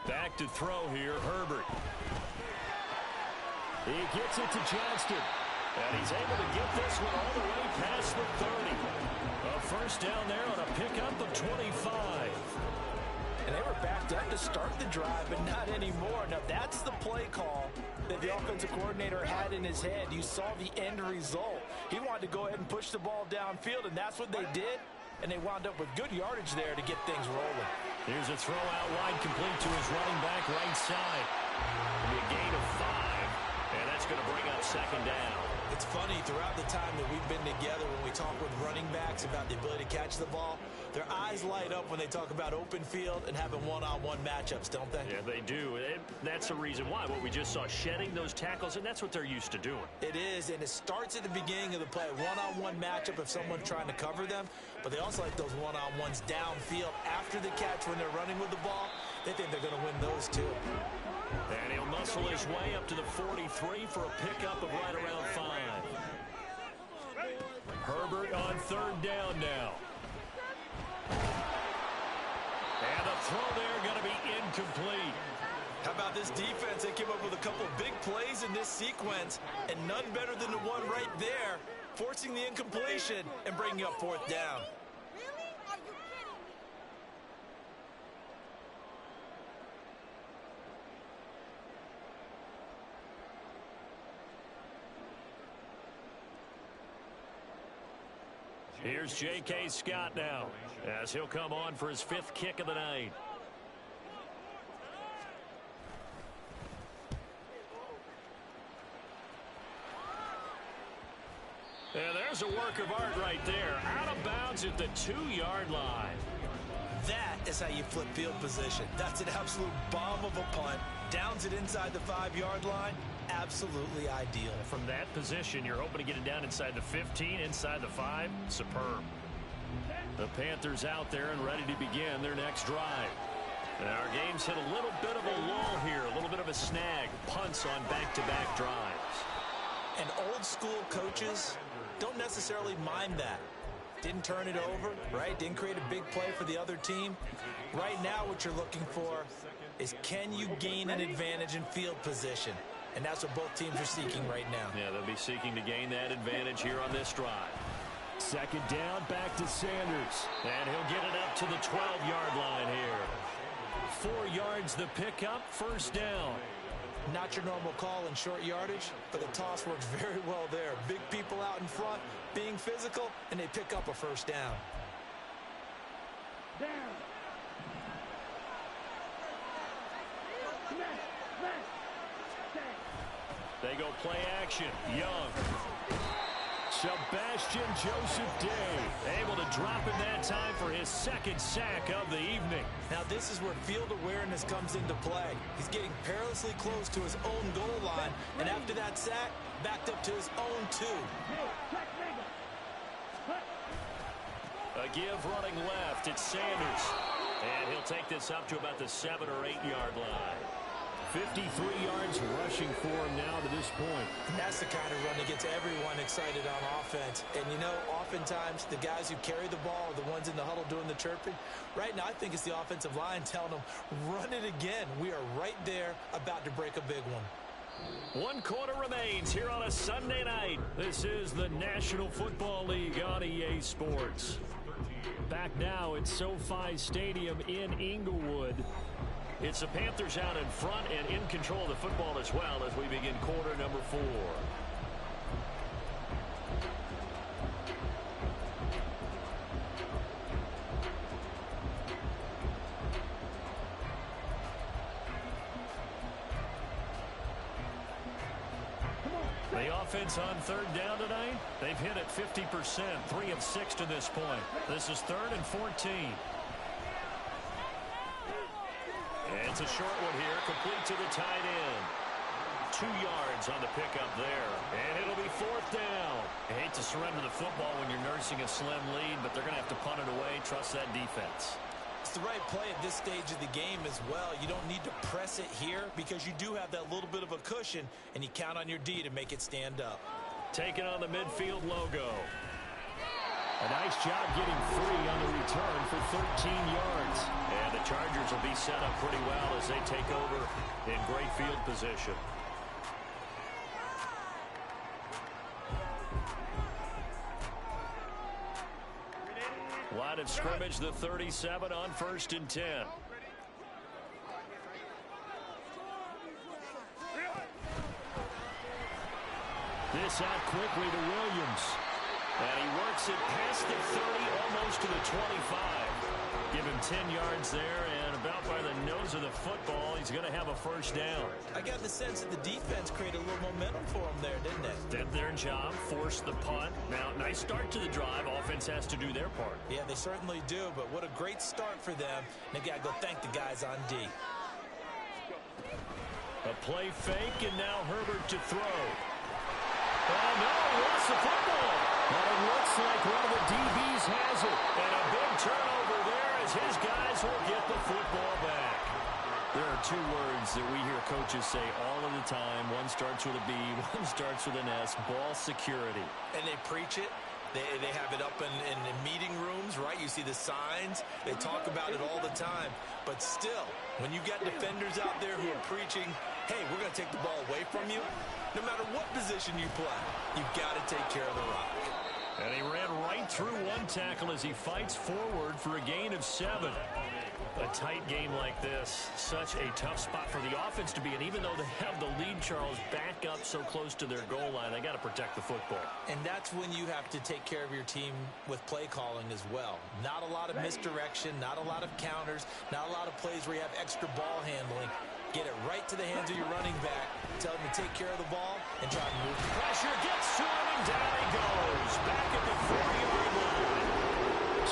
Back to throw here, Herbert. He gets it to Johnston. And he's able to get this one all the way past the 30. A first down there on a pickup of 25. And they were backed up to start the drive, but not anymore. Now, that's the play call that the offensive coordinator had in his head. You saw the end result. He wanted to go ahead and push the ball downfield, and that's what they did. And they wound up with good yardage there to get things rolling. Here's a throw out wide, complete to his running back right side. It'll be a gain of 5, and that's going to bring up 2nd down. It's funny, throughout the time that we've been together, when we talk with running backs about the ability to catch the ball, their eyes light up when they talk about open field and having one-on-one matchups, don't they? Yeah, they do. That's the reason why. What we just saw, shedding those tackles, and that's what they're used to doing. It is, and it starts at the beginning of the play. One-on-one matchup if someone's trying to cover them, but they also like those one-on-ones downfield after the catch when they're running with the ball. They think they're going to win those too. And he'll muscle his way up to the 43 for a pickup of right around 5. third down now. And the throw there going to be incomplete. How about this defense? They came up with a couple of big plays in this sequence, and none better than the one right there, forcing the incompletion and bringing up fourth down. Really? Are you kidding me? Here's J.K. Scott now, as he'll come on for his 5th kick of the night. And there's a work of art right there. Out of bounds at the 2-yard line. That is how you flip field position. That's an absolute bomb of a punt. Downs it inside the 5-yard line. Absolutely ideal. From that position, you're hoping to get it down inside the 15, inside the 5. Superb. The Panthers out there and ready to begin their next drive. And our game's hit a little bit of a lull here, a little bit of a snag. Punts on back-to-back drives. And old school coaches don't necessarily mind that. Didn't turn it over, right? Didn't create a big play for the other team. Right now what you're looking for is, can you gain an advantage in field position? And that's what both teams are seeking right now. Yeah, they'll be seeking to gain that advantage here on this drive. Second down, back to Sanders. And he'll get it up to the 12-yard line here. 4 yards the pickup, first down. Not your normal call in short yardage, but the toss works very well there. Big people out in front, being physical, and they pick up a first down. Down. They go play action. Young. Sebastian Joseph Day able to drop it that time for his 2nd sack of the evening. Now this is where field awareness comes into play. He's getting perilously close to his own goal line, and after that sack, backed up to his own 2. A give running left. It's Sanders. And he'll take this up to about the 7 or 8 yard line. 53 yards rushing for him now to this point. And that's the kind of run that gets everyone excited on offense. And, you know, oftentimes the guys who carry the ball are the ones in the huddle doing the chirping. Right now, I think it's the offensive line telling them, run it again. We are right there about to break a big one. 1 quarter remains here on a Sunday night. This is the National Football League on EA Sports. Back now at SoFi Stadium in Inglewood. It's the Panthers out in front and in control of the football as well as we begin quarter number 4. The offense on 3rd down tonight, they've hit it 50%, 3 of 6 to this point. This is 3rd and 14. And it's a short one here, complete to the tight end. 2 yards on the pickup there. And it'll be 4th down. I hate to surrender the football when you're nursing a slim lead, but they're going to have to punt it away. Trust that defense. It's the right play at this stage of the game as well. You don't need to press it here because you do have that little bit of a cushion, and you count on your D to make it stand up. Taking on the midfield logo. A nice job getting free on the return for 13 yards. And the Chargers will be set up pretty well as they take over in great field position. Line of scrimmage, the 37 on 1st and 10. This out quickly to Williams. And he works it past the 30, almost to the 25. Give him 10 yards there, and about by the nose of the football, he's going to have a first down. I got the sense that the defense created a little momentum for him there, didn't they? Did their job, forced the punt. Now, nice start to the drive. Offense has to do their part. Yeah, they certainly do, but what a great start for them. And they got to go thank the guys on D. A play fake, and now Herbert to throw. Oh, no, he lost the football. But it looks like one of the DBs has it. And a big turnover there as his guys will get the football back. There are 2 words that we hear coaches say all of the time. One starts with a B, one starts with an S. Ball security. And they preach it, They have it up in meeting rooms, right? You see the signs. They talk about it all the time. But still, when you got defenders out there who are preaching, hey, we're going to take the ball away from you, no matter what position you play, you've got to take care of the rock. And he ran right through one tackle as he fights forward for a gain of 7. A tight game like this, such a tough spot for the offense to be in. Even though they have the lead, Charles, back up so close to their goal line, they got to protect the football. And that's when you have to take care of your team with play calling as well. Not a lot of misdirection, not a lot of counters, not a lot of plays where you have extra ball handling. Get it right to the hands of your running back. Tell him to take care of the ball and try to move. Pressure gets to him, and down he goes. Back at the 40-yard line.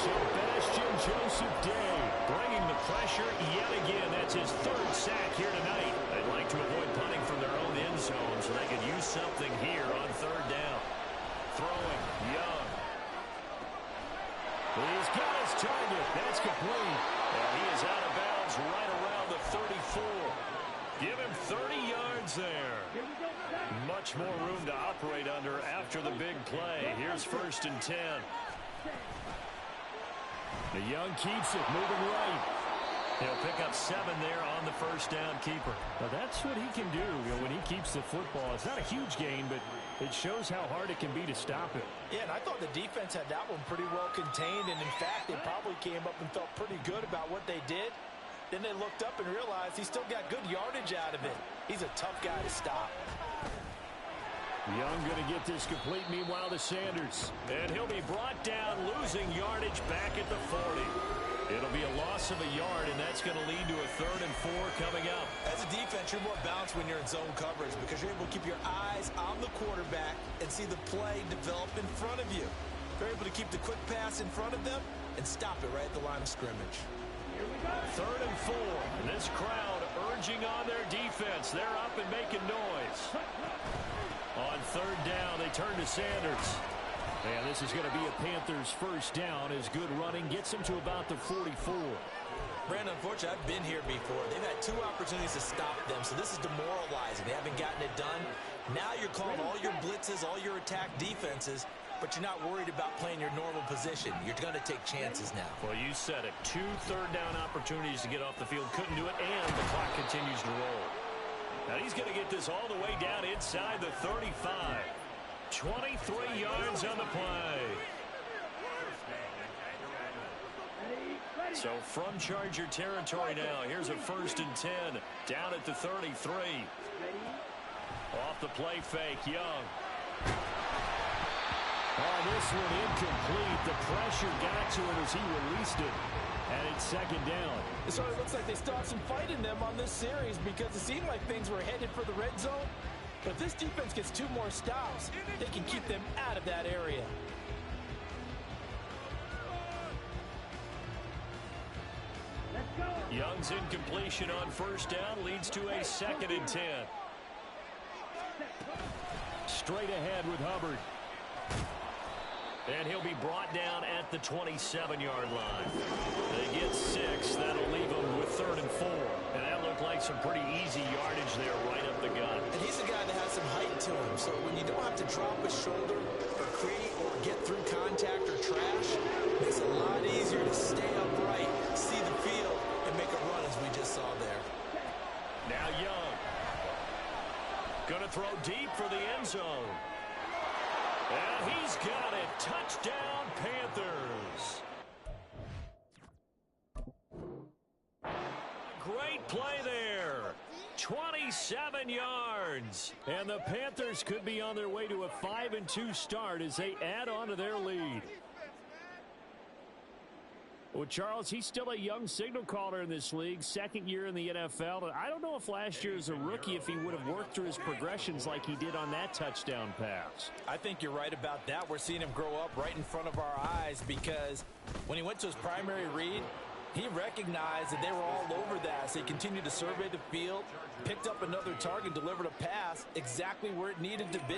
Sebastian Joseph Day bringing the pressure yet again. That's his 3rd sack here tonight. They'd like to avoid punting from their own end zone so they could use something here on 3rd down. Throwing, Young. He's got his target. That's complete. And he is out of bounds right around the 34. Give him 30 yards there. Much more room to operate under after the big play. Here's 1st and 10. The Young keeps it, moving right. He'll pick up 7 there on the 1st down keeper. Now that's what he can do, when he keeps the football. It's not a huge gain, but it shows how hard it can be to stop it. Yeah, and I thought the defense had that one pretty well contained, and in fact, they probably came up and felt pretty good about what they did. Then they looked up and realized he still got good yardage out of it. He's a tough guy to stop. Young going to get this complete, meanwhile to Sanders. And he'll be brought down, losing yardage back at the 40. It'll be a loss of a yard, and that's going to lead to a 3rd and 4 coming up. As a defense, you're more balanced when you're in zone coverage because you're able to keep your eyes on the quarterback and see the play develop in front of you. You're able to keep the quick pass in front of them and stop it right at the line of scrimmage. 3rd and 4. And this crowd urging on their defense. They're up and making noise. On 3rd down, they turn to Sanders. And this is going to be a Panthers 1st down as good running gets them to about the 44. Brandon, unfortunately, I've been here before. They've had 2 opportunities to stop them, so this is demoralizing. They haven't gotten it done. Now you're calling all your blitzes, all your attack defenses, but you're not worried about playing your normal position. You're going to take chances now. Well, you said it. 2 third-down opportunities to get off the field. Couldn't do it, and the clock continues to roll. Now he's going to get this all the way down inside the 35. 23 yards on the play. So from Charger territory now, here's a 1st and 10 down at the 33. Off the play fake, Young. Oh, this one incomplete. The pressure got to him as he released it. And it's 2nd down. It sort of looks like they still have some fight in them on this series because it seemed like things were headed for the red zone. But if this defense gets 2 more stops, they can keep them out of that area. Young's incompletion on 1st down leads to a 2nd and 10. Straight ahead with Hubbard. And he'll be brought down at the 27-yard line. They get 6. That'll leave them with 3rd and 4. And that looked like some pretty easy yardage there right up the gut. And he's a guy that has some height to him. So when you don't have to drop a shoulder or create or get through contact or trash, it makes it a lot easier to stay upright, see the field, and make a run as we just saw there. Now Young. Going to throw deep for the end zone. And he's got it. Touchdown, Panthers. Great play there. 27 yards. And the Panthers could be on their way to a 5-2 start as they add on to their lead. Well, Charles, he's still a young signal caller in this league, 2nd year in the NFL. And I don't know if last year as a rookie, if he would have worked through his progressions like he did on that touchdown pass. I think you're right about that. We're seeing him grow up right in front of our eyes because when he went to his primary read, he recognized that they were all over that. So he continued to survey the field, picked up another target, delivered a pass exactly where it needed to be.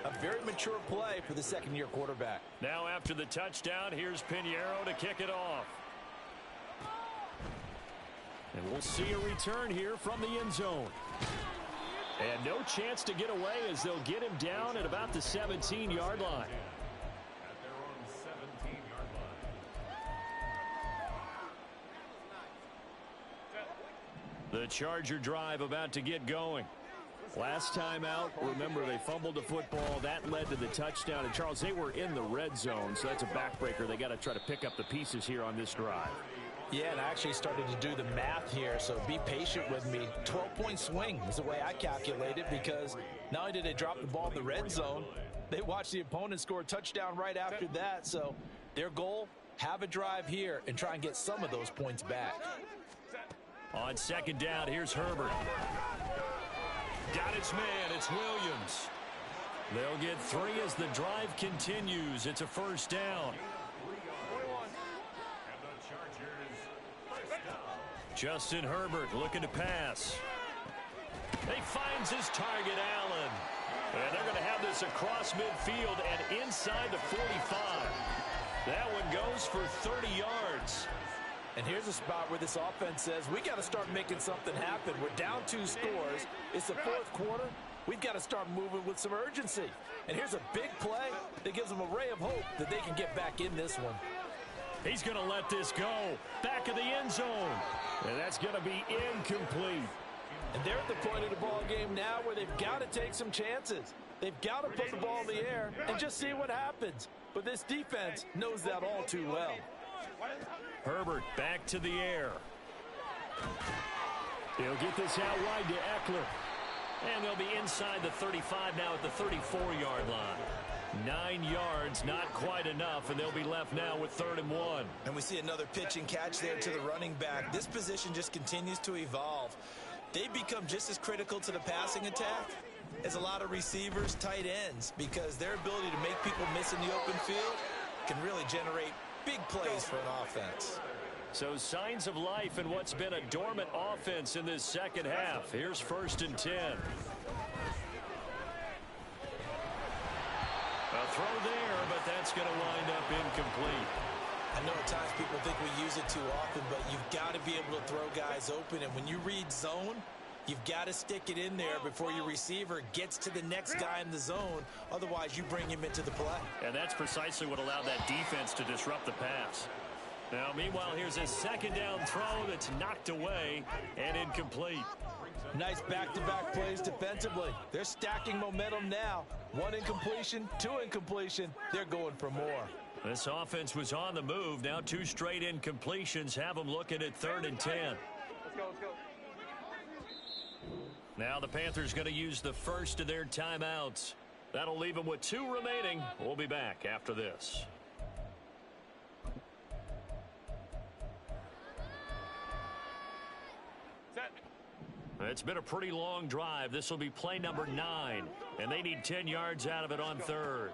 A very mature play for the 2nd-year quarterback. Now after the touchdown, here's Pinheiro to kick it off. And we'll see a return here from the end zone. And no chance to get away as they'll get him down at about the 17-yard line. The Charger drive about to get going. Last time out, remember, they fumbled the football. That led to the touchdown. And, Charles, they were in the red zone, so that's a backbreaker. They got to try to pick up the pieces here on this drive. Yeah, and I actually started to do the math here, so be patient with me. 12-point swing is the way I calculate it, because not only did they drop the ball in the red zone, they watched the opponent score a touchdown right after that. So their goal, have a drive here and try and get some of those points back. On second down, here's Herbert. Got its man, it's Williams. They'll get 3 as the drive continues. It's a first down. Justin Herbert looking to pass. He finds his target, Allen. And they're going to have this across midfield and inside the 45. That one goes for 30 yards. And here's a spot where this offense says, we got to start making something happen. We're down 2 scores. It's the 4th quarter. We've got to start moving with some urgency. And here's a big play that gives them a ray of hope that they can get back in this one. He's going to let this go. Back of the end zone. And that's going to be incomplete. And they're at the point of the ball game now where they've got to take some chances. They've got to put the ball in the air and just see what happens. But this defense knows that all too well. Herbert back to the air. He'll get this out wide to Eckler. And they'll be inside the 35 now at the 34-yard line. 9 yards, not quite enough, and they'll be left now with 3rd and 1. And we see another pitch and catch there to the running back. This position just continues to evolve. They become just as critical to the passing attack as a lot of receivers, tight ends, because their ability to make people miss in the open field can really generate big plays for an offense. So signs of life in what's been a dormant offense in this second half. Here's 1st and 10. A throw there, but that's going to wind up incomplete. I know at times people think we use it too often, but you've got to be able to throw guys open. And when you read zone, you've got to stick it in there before your receiver gets to the next guy in the zone. Otherwise, you bring him into the play. And that's precisely what allowed that defense to disrupt the pass. Now, meanwhile, here's a 2nd down throw that's knocked away and incomplete. Nice back-to-back plays defensively. They're stacking momentum now. 1 incompletion, 2 incompletion. They're going for more. This offense was on the move. Now 2 straight incompletions have them looking at 3rd and 10. Let's go. Now the Panthers going to use the first of their timeouts. That'll leave them with 2 remaining. We'll be back after this. It's been a pretty long drive. This will be play number 9, and they need 10 yards out of it on 3rd.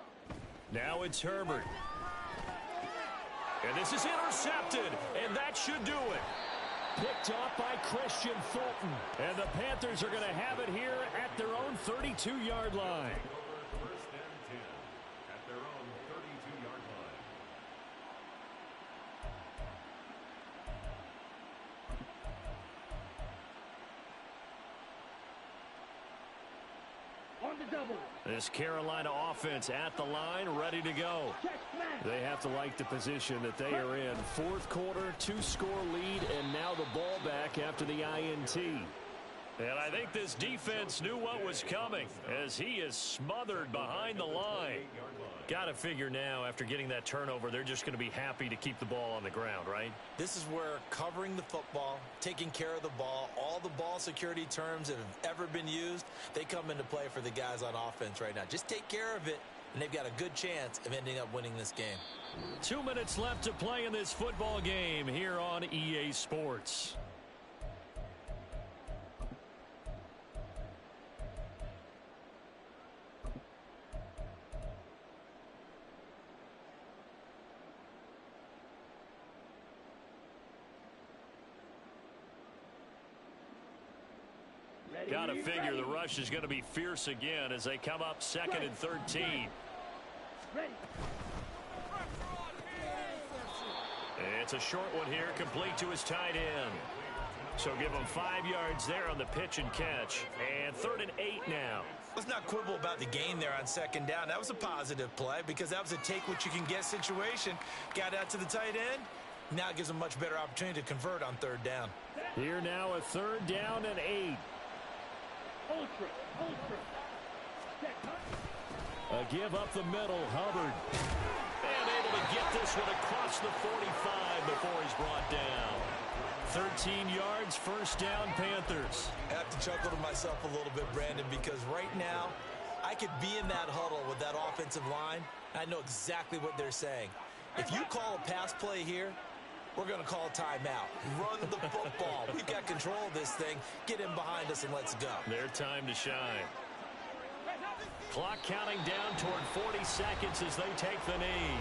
Now it's Herbert. And this is intercepted, and that should do it. Picked off by Christian Fulton. And the Panthers are going to have it here at their own 32-yard line. First and 10 at their own 32-yard line. On the double. This Carolina offense at the line, ready to go. They have to like the position that they are in. 4th quarter, 2-score lead, and now the ball back after the INT. And I think this defense knew what was coming as he is smothered behind the line. Got to figure now, after getting that turnover, they're just going to be happy to keep the ball on the ground, right? This is where covering the football, taking care of the ball, all the ball security terms that have ever been used, they come into play for the guys on offense right now. Just take care of it, and they've got a good chance of ending up winning this game. 2 minutes left to play in this football game here on EA Sports. Got to figure the rush is going to be fierce again as they come up 2nd and 13. It's a short one here, complete to his tight end. So give him 5 yards there on the pitch and catch. And 3rd and 8 now. Let's not quibble about the gain there on 2nd down. That was a positive play because that was a take what you can get situation. Got out to the tight end, Now it gives them much better opportunity to convert on third down. Here now a 3rd down and 8. A give up the middle, Hubbard. And able to get this one across the 45 before he's brought down. 13 yards, 1st down, Panthers. I have to chuckle to myself a little bit, Brandon, because right now I could be in that huddle with that offensive line. I know exactly what they're saying. If you call a pass play here, we're going to call a timeout. Run the football. We've got control of this thing. Get in behind us and let's go. Their time to shine. Clock counting down toward 40 seconds as they take the knee.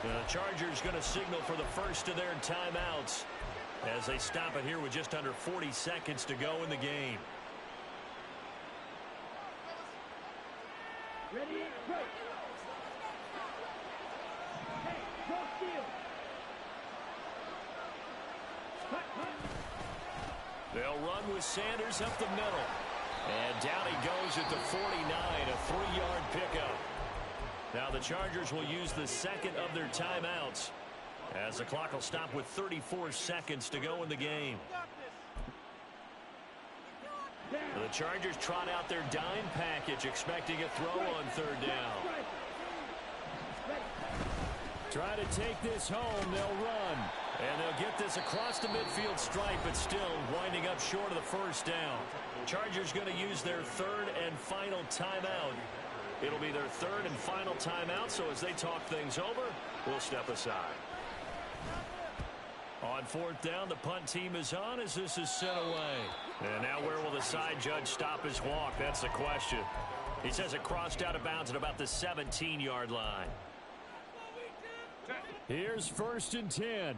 The Chargers going to signal for the first of their timeouts as they stop it here with just under 40 seconds to go in the game. Ready, go. Hey, go steal. They'll run with Sanders up the middle. And down he goes at the 49, a 3-yard pickup. Now the Chargers will use the second of their timeouts as the clock will stop with 34 seconds to go in the game. The Chargers trot out their dime package, expecting a throw on 3rd down. Try to take this home. They'll run. And they'll get this across the midfield stripe, but still winding up short of the 1st down. Chargers going to use their 3rd and final timeout. It'll be their 3rd and final timeout, so as they talk things over, we'll step aside. On 4th down, the punt team is on as this is sent away. And now where will the side judge stop his walk? That's the question. He says it crossed out of bounds at about the 17-yard line. Here's 1st and 10.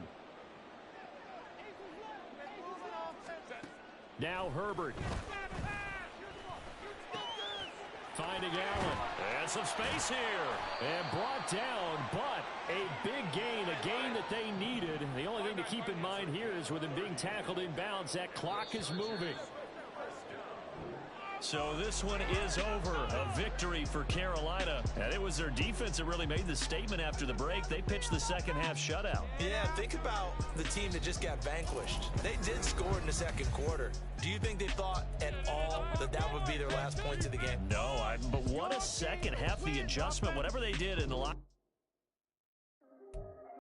Now Herbert. Finding Allen. And some space here. And brought down, but a big gain, a gain that they needed. The only thing to keep in mind here is with him being tackled in bounds, that clock is moving. So this one is over. A victory for Carolina. And it was their defense that really made the statement after the break. They pitched the second half shutout. Yeah, think about the team that just got vanquished. They did score in the 2nd quarter. Do you think they thought at all that that would be their last points of the game? No, but what a second half, the adjustment, whatever they did in the